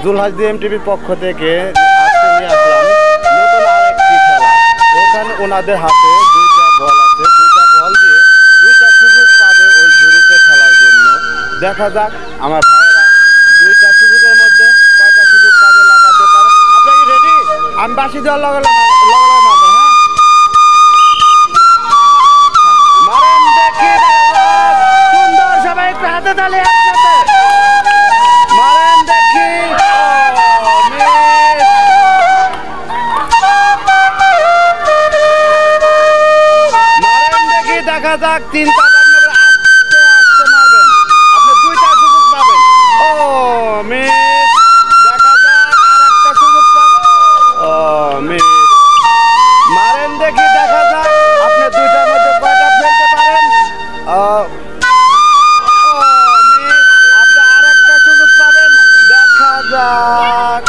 জুলহাস ডিএমটিভির পক্ষ থেকে আজকে নিয়ে আসলাম নতুন আরেকটি খেলা। এখানে ওনাদের হাতে দুইটা বল আছে, দুইটা বল দিয়ে দুইটা সুযোগ পাবে ওই ঝুড়িতে খেলার জন্য। দেখা যাক আমার ভাইয়েরা দুইটা সুযোগের মধ্যে কয়টা সুযোগ কাজে লাগাতে পারে। আপনি কি রেডি? আমি বাসি দেওয়ার লগে মারবেন। হ্যাঁ, মারেন দেখি। সুন্দর, সবাই একটু হাতে তালি একসাথে মারেন দেখি। মারেন দেখি, দেখা যাক। তিনটা আপনি আস্তে আস্তে মারবেন, আপনি দুইটা সুযোগ পাবেন। ও মিস, দেখা যাক আর একটা সুযোগ পাবেন। ও মিস, মারেন দেখি, দেখা যাক আপনি দুইটার মধ্যে কয়টা ফেলতে পারেন। মিস, আপনি আর একটা সুযোগ পাবেন, দেখা যাক।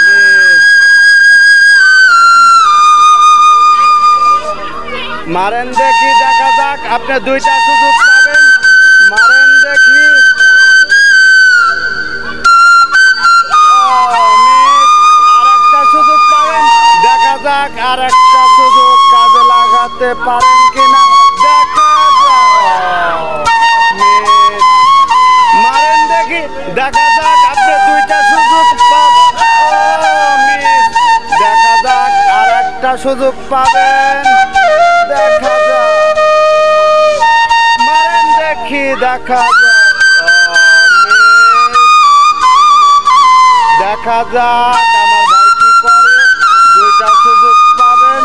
মিস, মারেন দেখি, দেখা যাক আপনি দুইটা সুযোগ পাবেন। মারেন দেখি। মিস, আর একটা সুযোগ পাবেন, দেখা যাক আর একটা সুযোগ কাজে লাগাতে পারেন কিনা, দেখা যাক। মিস, মারেন দেখি, দেখা যাক আপনি দুইটা সুযোগ পাবেন। মিস, দেখা যাক আর একটা সুযোগ পাবেন, দেখা যাক। মারেন দেখি, দেখা যাক। দেখা যাক আমার ভাই কি করে। দুইটা সুযোগ পাবেন,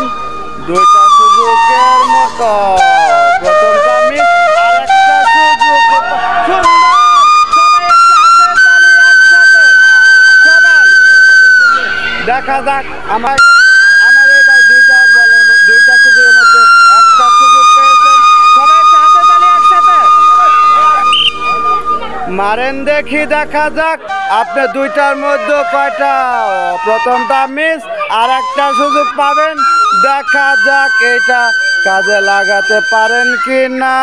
দুইটা সুযোগের মতো প্রথমটা মিস, আর একটা সুযোগ। সুন্দর, সবাই একটু হাতে তালি একসাথে সবাই। দেখা যাক আমার এই ভাই দুইটা সুযোগের মধ্যে একটা সুযোগ পেয়েছেন। সবাই একটু হাতে তালি একসাথে মারেন দেখি, দেখা যাক আপনি দুইটার মধ্যে কয়টা। প্রথমটা মিস, আর একটা সুযোগ পাবেন, দেখা যাক এটা কাজে লাগাতে পারেন কি না।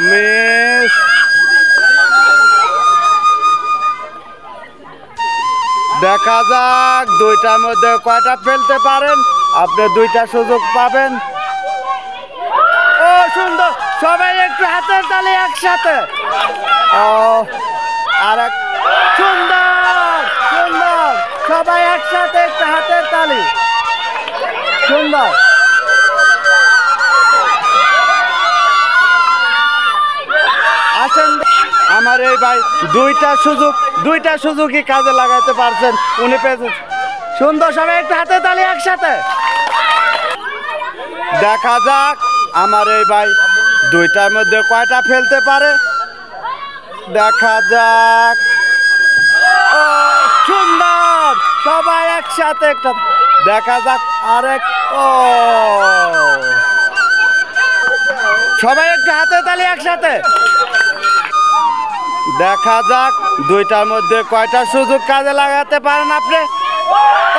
মিস, দেখা যাক দুইটার মধ্যে কয়টা ফেলতে পারেন। আপনি দুইটা সুযোগ পাবেন। ও সুন্দর, সবাই একটু হাতের তালি একসাথে। আর এক, সুন্দর সুন্দর, সবাই একসাথে একটু হাতের তালি। সুন্দর, আসেন আমার এই ভাই দুইটা সুযোগই কাজে লাগাতে পারছেন, উনি পেয়েছেন। সুন্দর, সবাই একটু হাতে তালি একসাথে। দেখা যাক আমার এই ভাই দুইটার মধ্যে কয়টা ফেলতে পারে, দেখা যাক। সুন্দর, সবাই একসাথে একটা, দেখা যাক আরেক। সবাই একটু হাতে তালি একসাথে। দেখা যাক দুইটার মধ্যে কয়টা সুযোগ কাজে লাগাতে পারেন আপনি।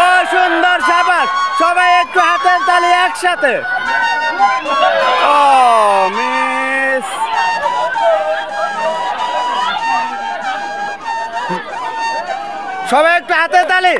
ও সুন্দর, সবাই একটু হাতের তালি একসাথে। মিস, সবাই একটু হাতে তালি।